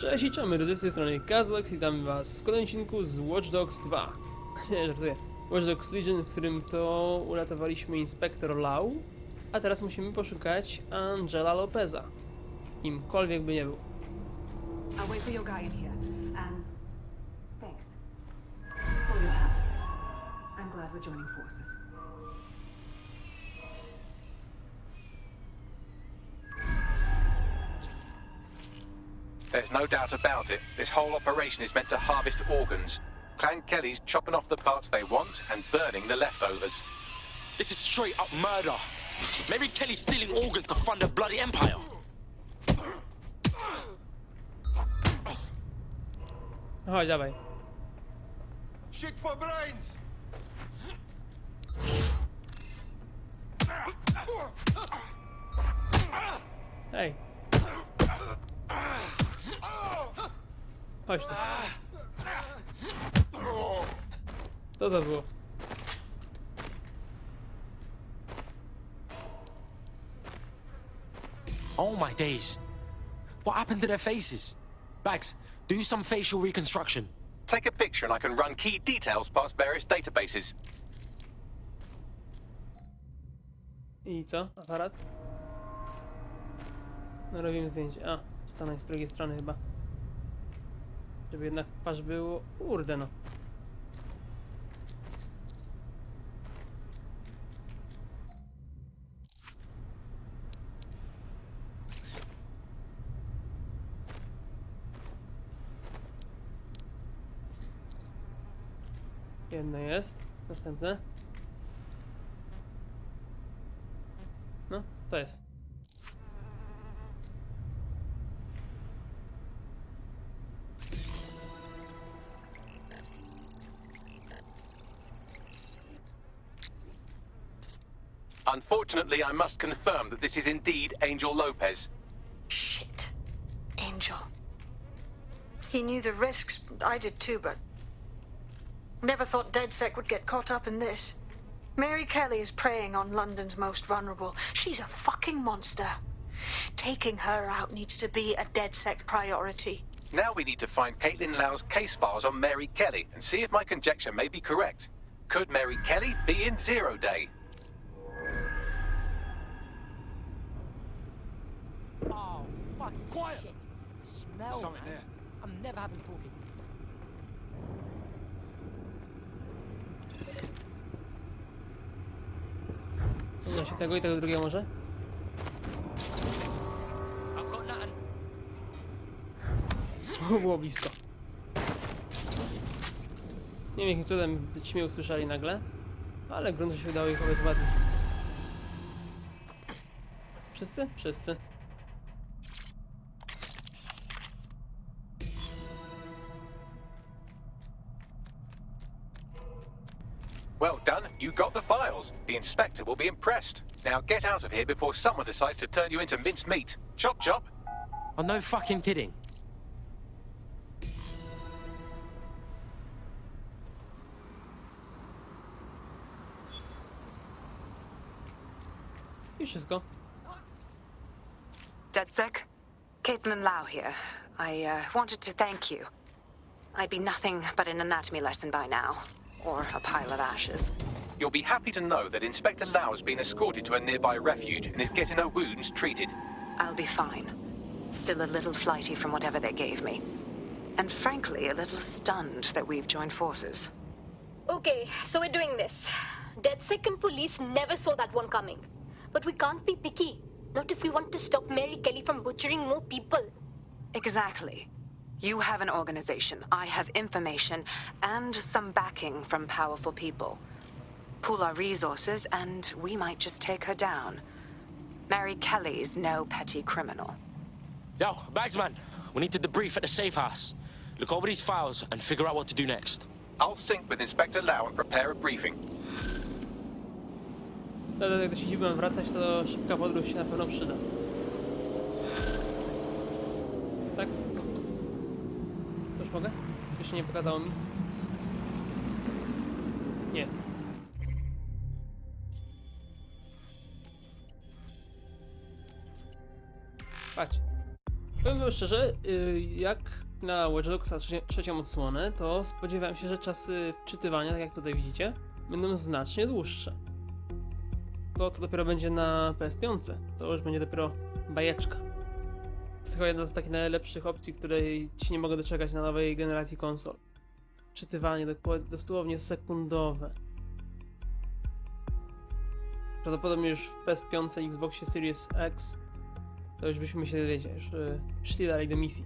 Cześć i cześć, z tej strony Kazlex i witam was w kolejnym odcinku z Watch Dogs 2. Nie, żartuję. Watch Dogs Legion, w którym to uratowaliśmy inspektor Lau, a teraz musimy poszukać Angela Lopeza. Kimkolwiek by nie był. I'll wait for your guy in here, and thanks for your help. I'm glad we're joining forces. There's no doubt about it. This whole operation is meant to harvest organs. Clan Kelly's chopping off the parts they want and burning the leftovers. This is straight up murder. Mary Kelly's stealing organs to fund a bloody empire. Chodź, dawaj. Shit for brains! Hej. Chodź tu. Co to było? Oh my days. What happened to their faces? Bags, do some facial reconstruction. Take a picture and I can run key details past various databases. I co? Aparat? No robimy zdjęcie. A, stanąć z drugiej strony chyba. Żeby jednak twarz było... Kurde no. Jedno jest. Następne. No, to jest. Unfortunately, I must confirm that this is indeed Angel Lopez. Shit. Angel. He knew the risks. I did too, but... Never thought DedSec would get caught up in this. Mary Kelly is preying on London's most vulnerable. She's a fucking monster. Taking her out needs to be a DedSec priority. Now we need to find Caitlin Lau's case files on Mary Kelly and see if my conjecture may be correct. Could Mary Kelly be in Zero Day? Oh, fucking Quiet. shit. Smell, Something man. there. I'm never having talking. Nie się tego i tego drugiego może? I've got nothing. Było blisko. Nie wiem jakim cudem ci mnie usłyszeli nagle, ale grunt się udało ich obezwładnić. Wszyscy? Wszyscy. Well done, you got the files. The inspector will be impressed. Now get out of here before someone decides to turn you into minced meat. Chop chop. Oh, no fucking kidding. I wszystko. DedSec, Caitlin Lau here. I wanted to thank you. I'd be nothing but an anatomy lesson by now, or a pile of ashes. You'll be happy to know that Inspector Lau has been escorted to a nearby refuge and is getting her wounds treated. I'll be fine. Still a little flighty from whatever they gave me. And frankly, a little stunned that we've joined forces. Okay, so we're doing this. DedSec and police never saw that one coming. But we can't be picky. Not if we want to stop Mary Kelly from butchering more people. Exactly. You have an organization, I have information, and some backing from powerful people. Pool our resources, and we might just take her down. Mary Kelly's no petty criminal. Yo, Bagsman, we need to debrief at the safe house. Look over these files and figure out what to do next. I'll sync with Inspector Lau and prepare a briefing. Dlatego jak do siedziby mam wracać, to szybka podróż się na pewno przyda. Tak? Już mogę? Jeszcze nie pokazało mi. Jest. Patrz. Powiem wam szczerze, jak na Watch Dogsa trzecią odsłonę, to spodziewałem się, że czasy wczytywania, tak jak tutaj widzicie, będą znacznie dłuższe. To, co dopiero będzie na PS5, to już będzie dopiero bajeczka. To jest chyba jedna z takich najlepszych opcji, której ci nie mogę doczekać na nowej generacji konsol. Czytywanie dosłownie sekundowe. Prawdopodobnie już w PS5 i Xboxie Series X to już byśmy się, wiecie, już szli dalej do misji.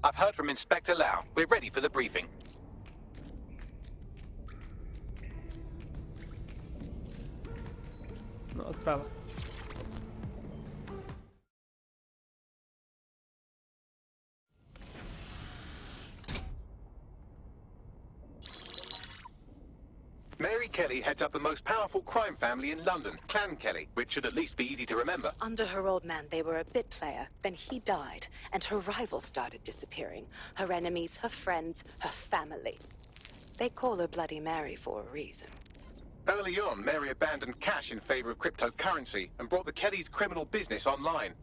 I've heard from Inspector Lau. We're ready for the briefing. No, odprawa. Mary Kelly heads up the most powerful crime family in London, Clan Kelly, which should at least be easy to remember. Under her old man, they were a bit player. Then he died, and her rivals started disappearing. Her enemies, her friends, her family. They call her Bloody Mary for a reason. Early on, Mary abandoned cash in favor of cryptocurrency and brought the Kellys' criminal business online.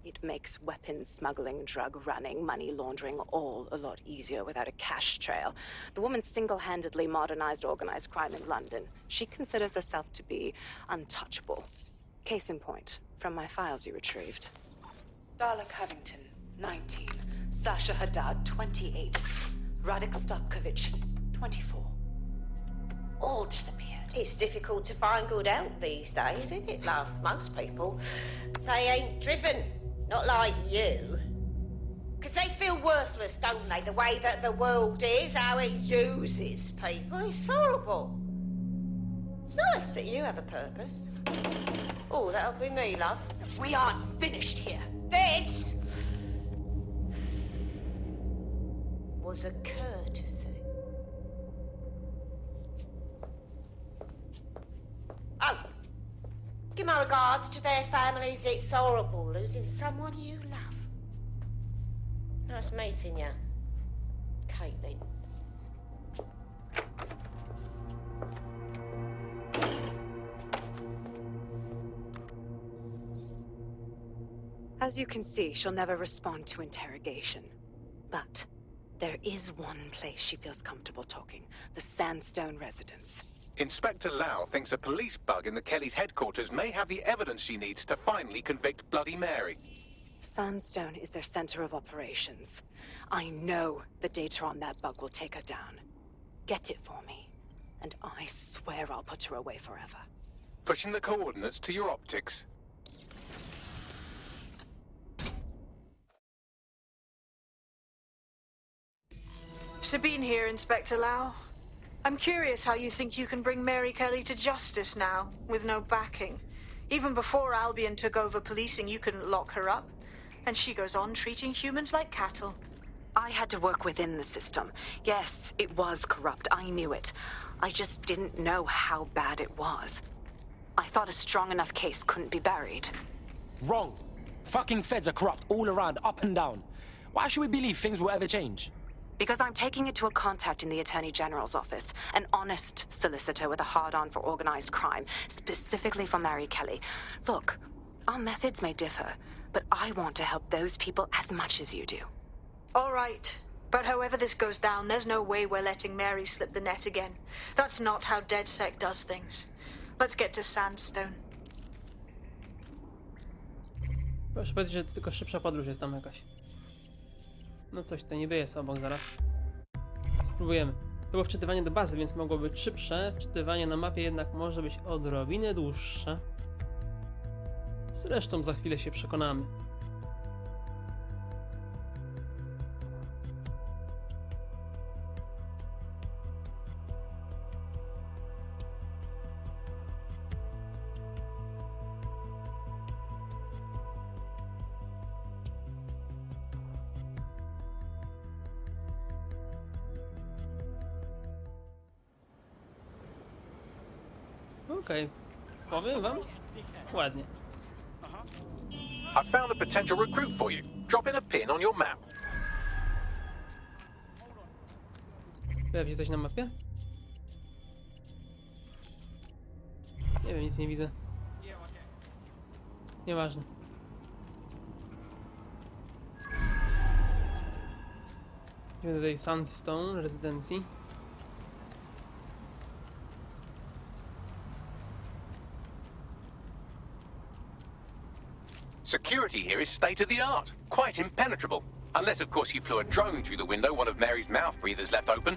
It makes weapons smuggling, drug running, money laundering all a lot easier without a cash trail. The woman single-handedly modernized organized crime in London. She considers herself to be untouchable. Case in point, from my files you retrieved. Darla Covington, 19. Sasha Haddad, 28. Radek Stopkovich, 24. All disappeared. It's difficult to find good help these days, isn't it, love? Most people, they ain't driven. Not like you. Because they feel worthless, don't they? The way that the world is, how it uses people. It's horrible. It's nice that you have a purpose. Oh, that'll be me, love. We aren't finished here. This was a courtesy. Oh, give my regards to their families. It's horrible losing someone you love. Nice meeting you, Caitlin. As you can see, she'll never respond to interrogation. But there is one place she feels comfortable talking. The Sandstone residence. Inspector Lau thinks a police bug in the Kellys' headquarters may have the evidence she needs to finally convict Bloody Mary. Sandstone is their center of operations. I know the data on that bug will take her down. Get it for me, and I swear I'll put her away forever. Pushing the coordinates to your optics. Sabine here, Inspector Lau. I'm curious how you think you can bring Mary Kelly to justice now, with no backing. Even before Albion took over policing, you couldn't lock her up. And she goes on treating humans like cattle. I had to work within the system. Yes, it was corrupt. I knew it. I just didn't know how bad it was. I thought a strong enough case couldn't be buried. Wrong. Fucking feds are corrupt all around, up and down. Why should we believe things will ever change? Because I'm taking it to a contact in the Attorney General's office, an honest solicitor with a hard-on for organized crime, specifically for Mary Kelly. Look, our methods may differ, but I want to help those people as much as you do. All right. But however this goes down, there's no way we're letting Mary slip the net again. That's not how DedSec does things. Let's get to Sandstone. Proszę powiedzieć, że to tylko szybsza podróż jest tam jakaś. No coś tutaj niby jest obok zaraz. Spróbujemy. To było wczytywanie do bazy, więc mogło być szybsze. Wczytywanie na mapie jednak może być odrobinę dłuższe. Zresztą za chwilę się przekonamy. Okej. Powiem wam? Ładnie. I've found a potential recruit for you. Drop in a pin on your map. Pojawi się coś na mapie? Nie wiem, nic nie widzę. Nieważne. Idziemy do tej Sandstone rezydencji. Security here is state of the art, quite impenetrable. Unless, of course, you flew a drone through the window one of Mary's mouth breathers left open.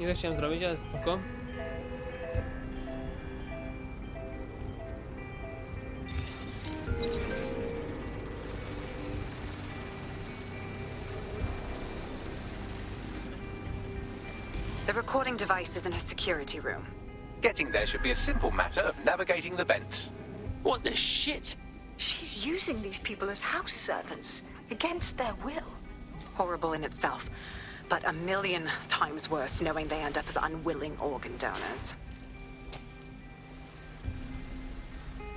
Nie tak chciałem zrobić, ale spoko. The recording device is in her security room. Getting there should be a simple matter of navigating the vents. What the shit? She's using these people as house servants, against their will. Horrible in itself, but a million times worse knowing they end up as unwilling organ donors.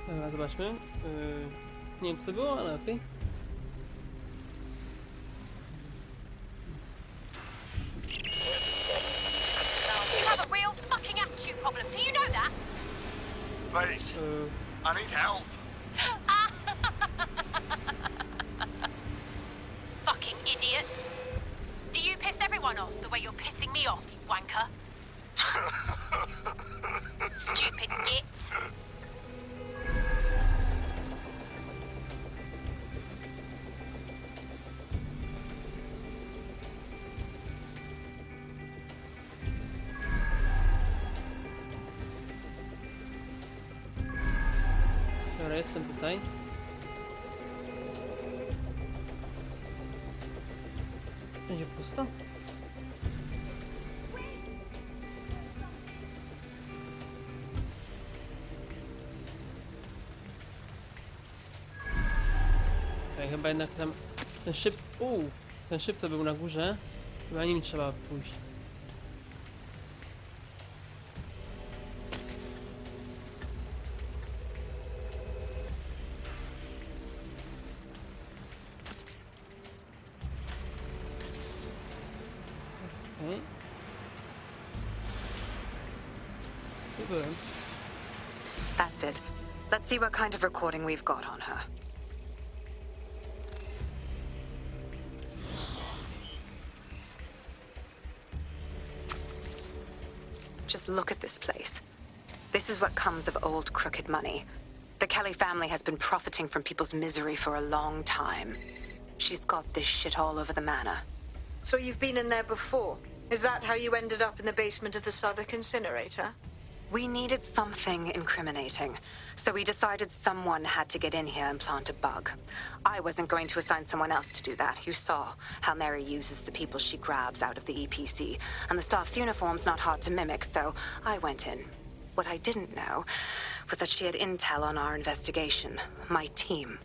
Dobra, zobaczmy. Nie wiem co to było, ale okej. You have a real fucking attitude problem. Do you know that? Please, I need help. Fucking idiot. Do you piss everyone off the way you're pissing me off, you wanker? Stupid git. Dobra, jestem tutaj. Będzie pusto? Okay, chyba jednak tam ten szyb... ten szyb co był na górze, chyba nim trzeba pójść. Okay. Tu byłem. That's it. Let's see what kind of recording we've got on her. Just look at this place. This is what comes of old crooked money. The Kelly family has been profiting from people's misery for a long time. She's got this shit all over the manor. So you've been in there before? Is that how you ended up in the basement of the Southwark incinerator? We needed something incriminating, so we decided someone had to get in here and plant a bug. I wasn't going to assign someone else to do that. You saw how Mary uses the people she grabs out of the EPC, and the staff's uniform's not hard to mimic, so I went in. What I didn't know was that she had intel on our investigation, my team.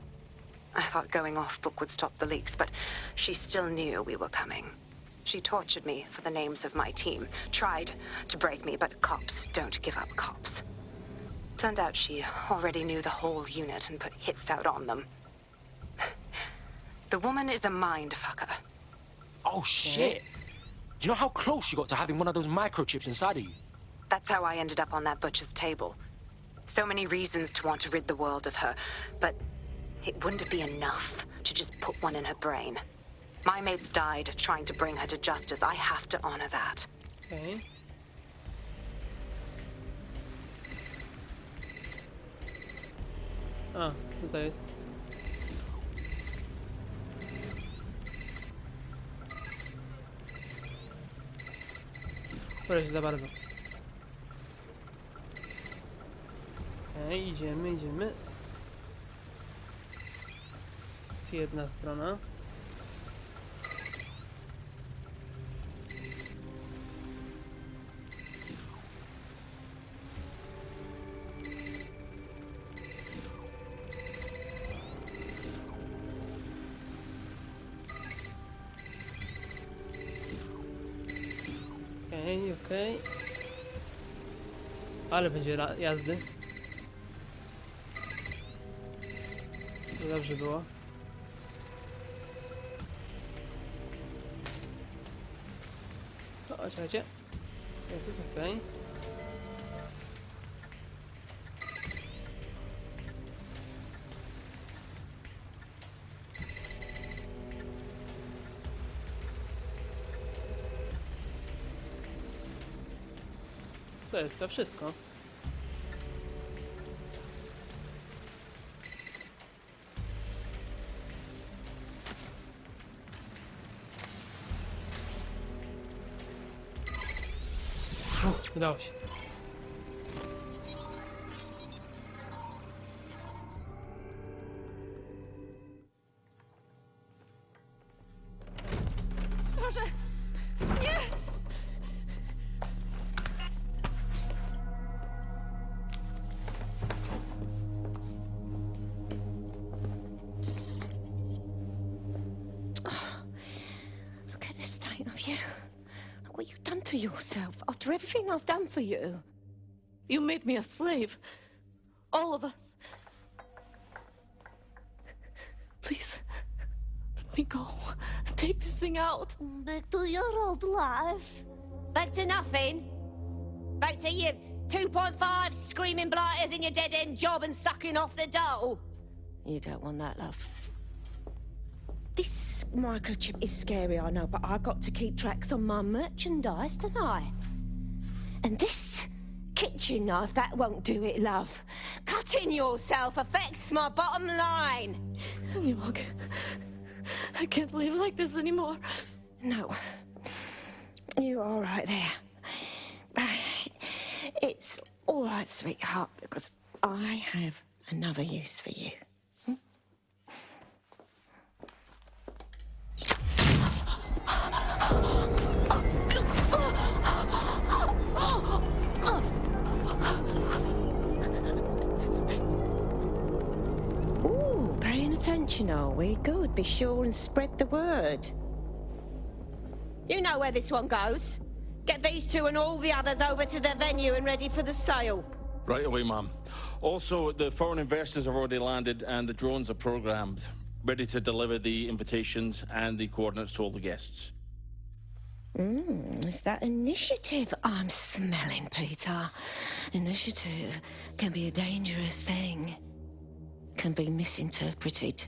I thought going off book would stop the leaks, but she still knew we were coming. She tortured me for the names of my team, tried to break me, but cops don't give up cops. Turned out she already knew the whole unit and put hits out on them. The woman is a mind fucker. Oh shit! Do you know how close you got to having one of those microchips inside of you? That's how I ended up on that butcher's table. So many reasons to want to rid the world of her, but it wouldn't be enough to just put one in her brain. My mates died trying to bring her to justice. I have to honor that. Okay. A, tutaj jest. Proszę za bardzo. Okej, idziemy. Jest jedna strona. Okej. Ale będzie jazdy. To dobrze było. O, czekajcie. To jest okej. To jest to wszystko. Udało się. Proszę! Nie! Look at the state of you. Look what you've done to yourself after everything I've done for you. You made me a slave. All of us. Please, let me go. Take this thing out. Back to your old life. Back to nothing. Back to you 2.5 screaming blighters in your dead-end job and sucking off the dole. You don't want that, love. This microchip is scary, I know, but I got to keep tracks on my merchandise, don't I? And this kitchen knife, that won't do it, love. Cutting yourself affects my bottom line. I can't live like this anymore. No. You're all right there. It's all right, sweetheart, because I have another use for you. Ooh, paying attention, are we? Good. Be sure and spread the word. You know where this one goes. Get these two and all the others over to the venue and ready for the sale. Right away, Mum. Also, the foreign investors have already landed and the drones are programmed, ready to deliver the invitations and the coordinates to all the guests. It's that initiative I'm smelling, Peter. Initiative can be a dangerous thing. Can be misinterpreted.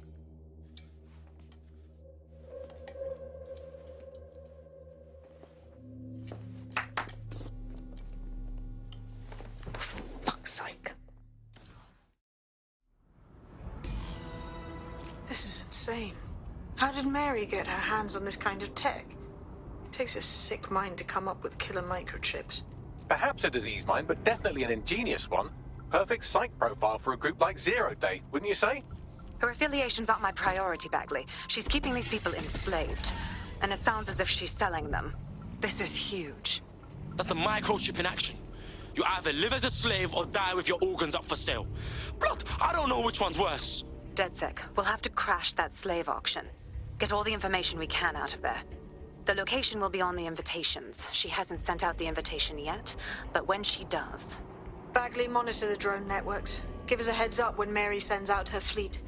Fuck's sake. This is insane. How did Mary get her hands on this kind of tech? It takes a sick mind to come up with killer microchips. Perhaps a disease mind, but definitely an ingenious one. Perfect psych profile for a group like Zero Day, wouldn't you say? Her affiliations aren't my priority, Bagley. She's keeping these people enslaved. And it sounds as if she's selling them. This is huge. That's the microchip in action. You either live as a slave or die with your organs up for sale. Blood, I don't know which one's worse. DedSec, we'll have to crash that slave auction. Get all the information we can out of there. The location will be on the invitations. She hasn't sent out the invitation yet, but when she does... Bagley, monitor the drone networks. Give us a heads up when Mary sends out her fleet.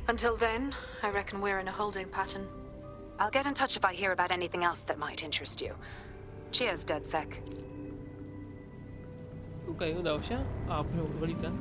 Until then, I reckon we're in a holding pattern. I'll get in touch if I hear about anything else that might interest you. Cheers, DedSec. Okej, udało się. A, ulicę.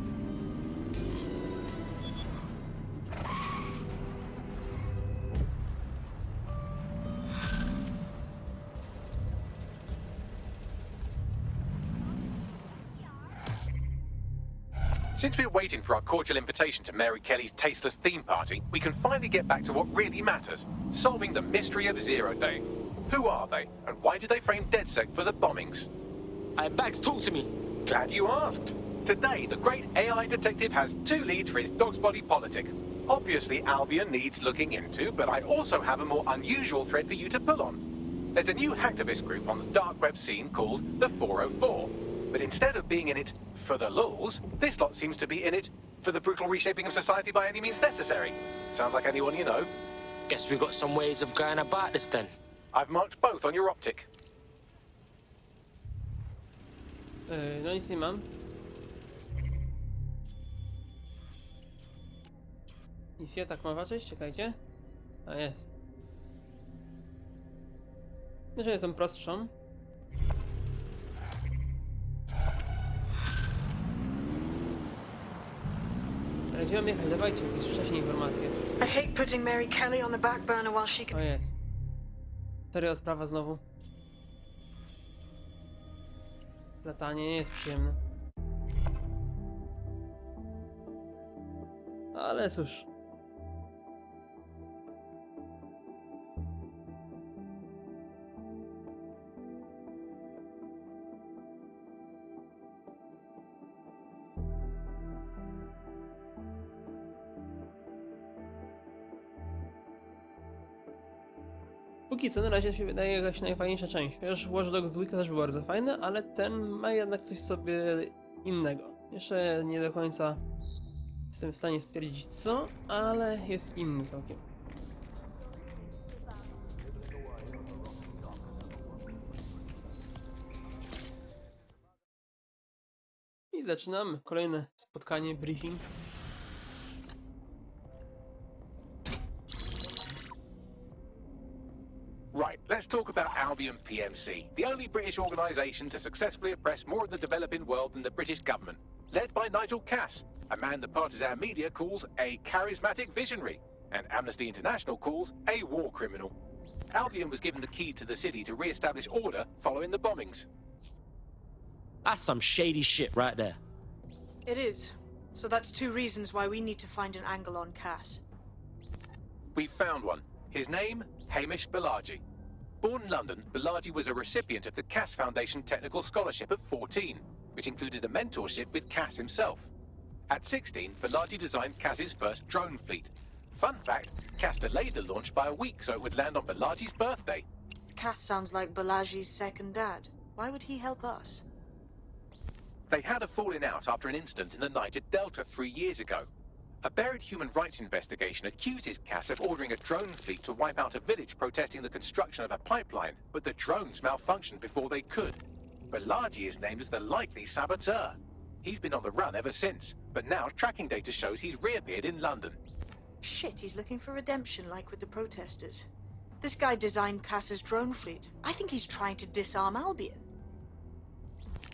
Since we're waiting for our cordial invitation to Mary Kelly's tasteless theme party, we can finally get back to what really matters, solving the mystery of Zero Day. Who are they, and why did they frame DedSec for the bombings? Bags, talk to me. Glad you asked. Today, the great AI detective has two leads for his dog's body politic. Obviously, Albion needs looking into, but I also have a more unusual thread for you to pull on. There's a new hacktivist group on the dark web scene called the 404. But instead of being in it for the lulz, this lot seems to be in it for the brutal reshaping of society by any means necessary. Sound like anyone you know? Guess we got some ways of going about this then. I've marked both on your optic. No nic nie mam. Misja tak ma ważyć? Czekajcie. A jest. Znaczy jest tą prostszą. Gdzie mam jechać? Dawajcie jakieś wcześniej informacje. I hate putting Mary Kelly on the back burner while she O could... jest. Serio odprawa znowu. Latanie nie jest przyjemne. Ale cóż. Póki co na razie się wydaje jakaś najfajniejsza część. Chociaż Watch Dogs 2 też był bardzo fajny, ale ten ma jednak coś sobie innego. Jeszcze nie do końca jestem w stanie stwierdzić co, ale jest inny całkiem. I zaczynamy kolejne spotkanie, briefing. Right, let's talk about Albion PMC, the only British organisation to successfully oppress more of the developing world than the British government. Led by Nigel Cass, a man the partisan media calls a charismatic visionary, and Amnesty International calls a war criminal. Albion was given the key to the city to re-establish order following the bombings. That's some shady shit right there. It is. So that's 2 reasons why we need to find an angle on Cass. We've found one. His name, Hamish Balaji. Born in London, Balaji was a recipient of the Cass Foundation Technical Scholarship at 14, which included a mentorship with Cass himself. At 16, Balaji designed Cass's first drone fleet. Fun fact, Cass delayed the launch by a week so it would land on Balaji's birthday. Cass sounds like Balaji's second dad. Why would he help us? They had a falling out after an incident in the Niger Delta 3 years ago. A buried human rights investigation accuses Cass of ordering a drone fleet to wipe out a village protesting the construction of a pipeline, but the drones malfunctioned before they could. Balaji is named as the likely saboteur. He's been on the run ever since, but now tracking data shows he's reappeared in London. Shit, he's looking for redemption like with the protesters. This guy designed Cass's drone fleet. I think he's trying to disarm Albion.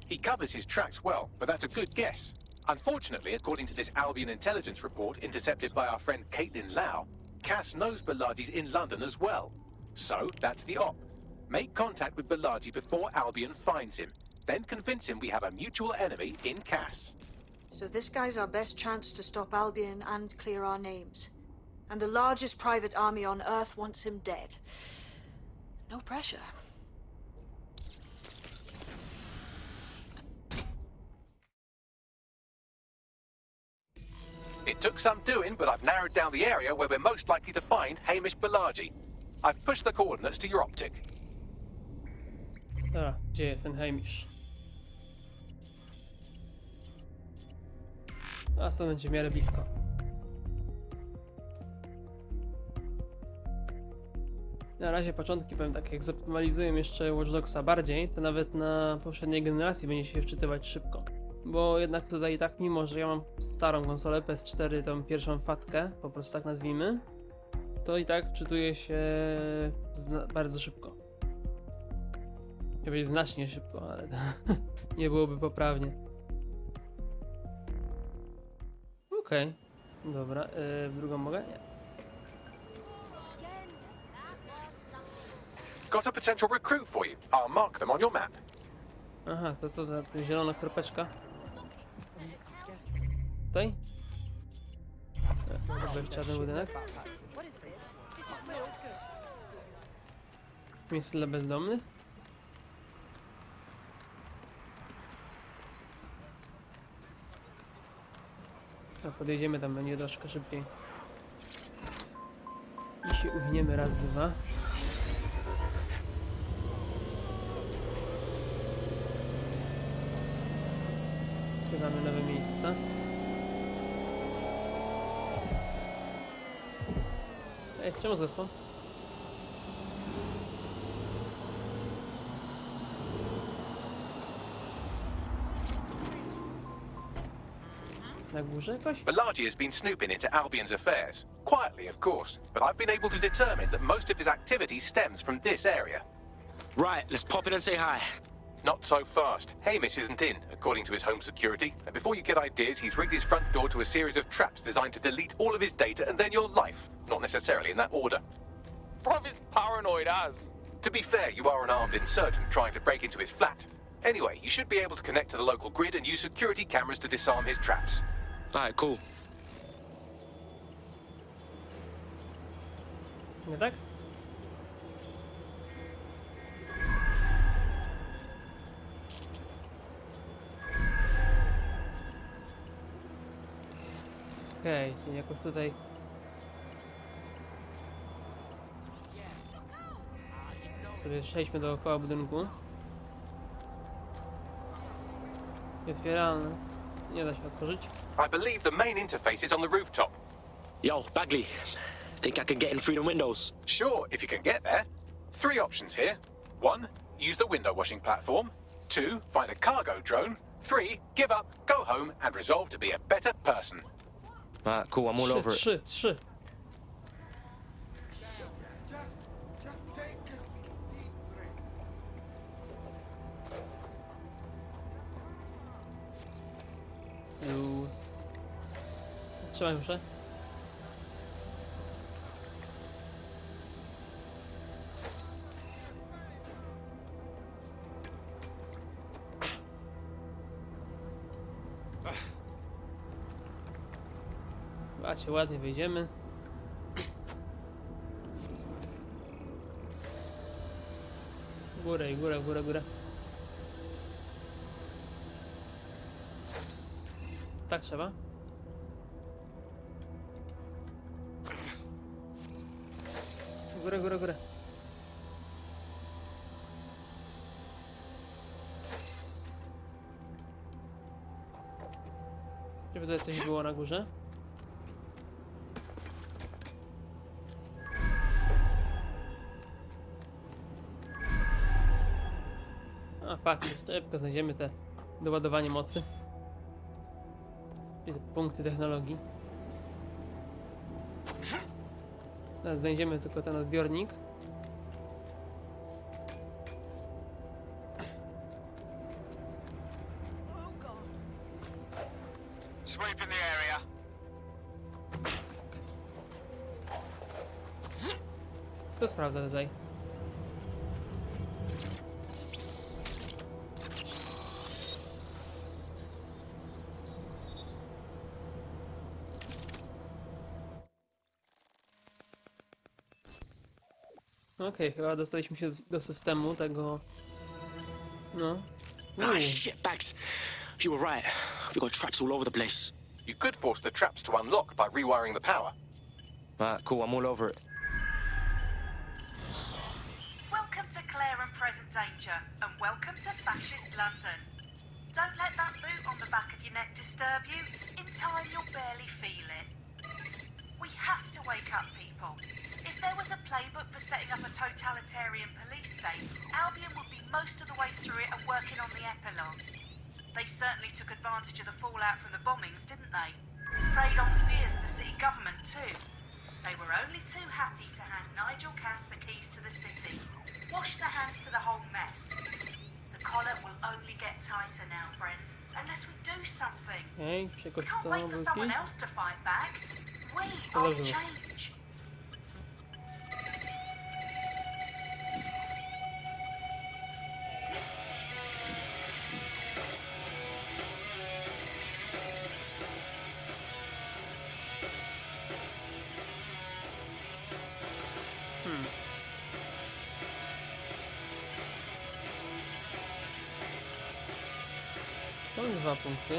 He covers his tracks well, but that's a good guess. Unfortunately, according to this Albion intelligence report intercepted by our friend Caitlin Lau, Cass knows Balaji's in London as well. So, that's the op. Make contact with Balaji before Albion finds him. Then convince him we have a mutual enemy in Cass. So this guy's our best chance to stop Albion and clear our names. And the largest private army on Earth wants him dead. No pressure. It took some doing, but I've narrowed down the area where we're most likely to find Hamish Balaji. I've pushed the coordinates to your optic. Dobra, gdzie jest ten Hamish? A stąd będzie w miarę blisko. Na razie początki powiem tak, jak zoptymalizuję jeszcze Watch Dogsa bardziej, to nawet na poprzedniej generacji będzie się wczytywać szybko. Bo jednak tutaj i tak, mimo że ja mam starą konsolę PS4, tą pierwszą fatkę, po prostu tak nazwijmy, to i tak wczytuje się bardzo szybko. Chciałbym powiedzieć znacznie szybko, ale to nie byłoby poprawnie. Okej, dobra, w drugą mogę? Nie. Got a potential recruit for you. I'll mark them on your map. Aha, to ta zielona kropeczka. Tutaj? Dobra, czarny budynek. Miejsce dla bezdomnych? No, podjedziemy tam, będzie troszkę szybciej. I się uwiniemy raz, dwa. Mamy nowe miejsca. Ej, czemu zgasło? Na górze jakoś? Balaji has been snooping into Albion's affairs. Quietly, of course, but I've been able to determine that most of his activity stems from this area. Right, let's pop in and say hi. Not so fast. Hamish isn't in, according to his home security. And before you get ideas, he's rigged his front door to a series of traps designed to delete all of his data and then your life. Not necessarily in that order. Bruv is paranoid as. To be fair, you are an armed insurgent trying to break into his flat. Anyway, you should be able to connect to the local grid and use security cameras to disarm his traps. Alright, cool. Nie tak? Okej, czyli jakoś tutaj... sobie przejdźmy dookoła budynku. Otwieralne. Nie da się otworzyć. I believe the main interface is on the rooftop. Yo, Bagley. Think I can get in through the windows? Sure, if you can get there. 3 options here. 1, use the window washing platform. 2, find a cargo drone. 3, give up, go home, and resolve to be a better person. Alright, cool, I'm all over it. Trzy. Trzymaj muszę. Zobaczcie, ładnie wyjdziemy. Górę i górę. Tak trzeba. Górę. Żeby tutaj coś było na górze. A patrz, szybko znajdziemy te doładowanie mocy. I te punkty technologii. Teraz znajdziemy tylko ten odbiornik. Sweep in the area. To sprawdza tutaj. Okej, chyba dostaliśmy się do systemu tego... No. Ah, shit, Bags. You were right. We got traps all over the place. You could force the traps to unlock by rewiring the power. Alright, cool, I'm all over it. Welcome to Claire and Present Danger, and welcome to Fascist London. Don't let that boot on the back of your neck disturb you. In time, you'll barely feel it. We have to wake up, people. If there was a playbook for setting up a totalitarian police state, Albion would be most of the way through it and working on the epilogue. They certainly took advantage of the fallout from the bombings, didn't they? Preyed on the fears of the city government, too. They were only too happy to hand Nigel Cass the keys to the city. Wash their hands to the whole mess. The collar will only get tighter now, friends, unless we do something. Okej, We can't wait for someone else to fight back. We are change. To już 2 punkty.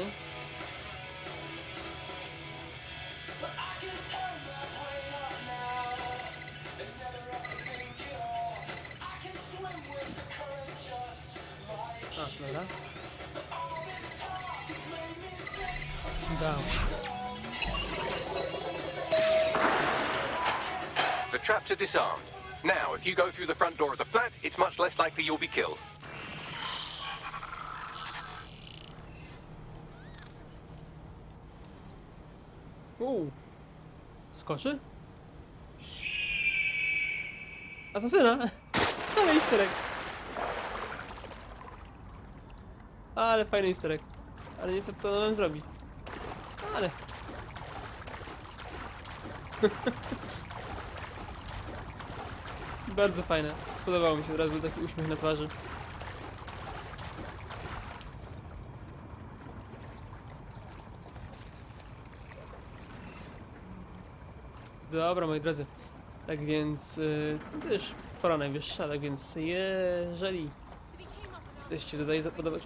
A, dobra. Down. The traps are disarmed. Now, if you go through the front door of the flat, it's much less likely you'll be killed. Skoczy? Asasyna! Ale easter egg. Ale fajny easter egg. Ale nie to planowałem zrobić. Ale... Bardzo fajne. Spodobało mi się od razu taki uśmiech na twarzy. Dobra, moi drodzy. Tak więc to już pora najwyższa, tak więc jeżeli jesteście tutaj zapodobać...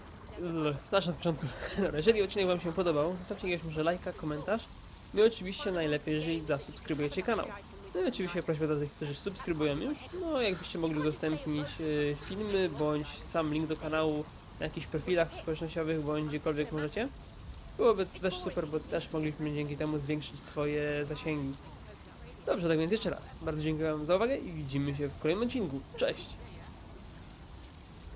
Zacznę od początku. Dobra, jeżeli odcinek wam się podobał, zostawcie jakiegoś może lajka, komentarz. No i oczywiście najlepiej, jeżeli zasubskrybujecie kanał. No i oczywiście prośba do tych, którzy subskrybują już, no jakbyście mogli udostępnić filmy, bądź sam link do kanału na jakichś profilach społecznościowych, bądź gdziekolwiek możecie. Byłoby to też super, bo też mogliśmy dzięki temu zwiększyć swoje zasięgi. Dobrze, tak więc jeszcze raz bardzo dziękuję wam za uwagę i widzimy się w kolejnym odcinku. Cześć!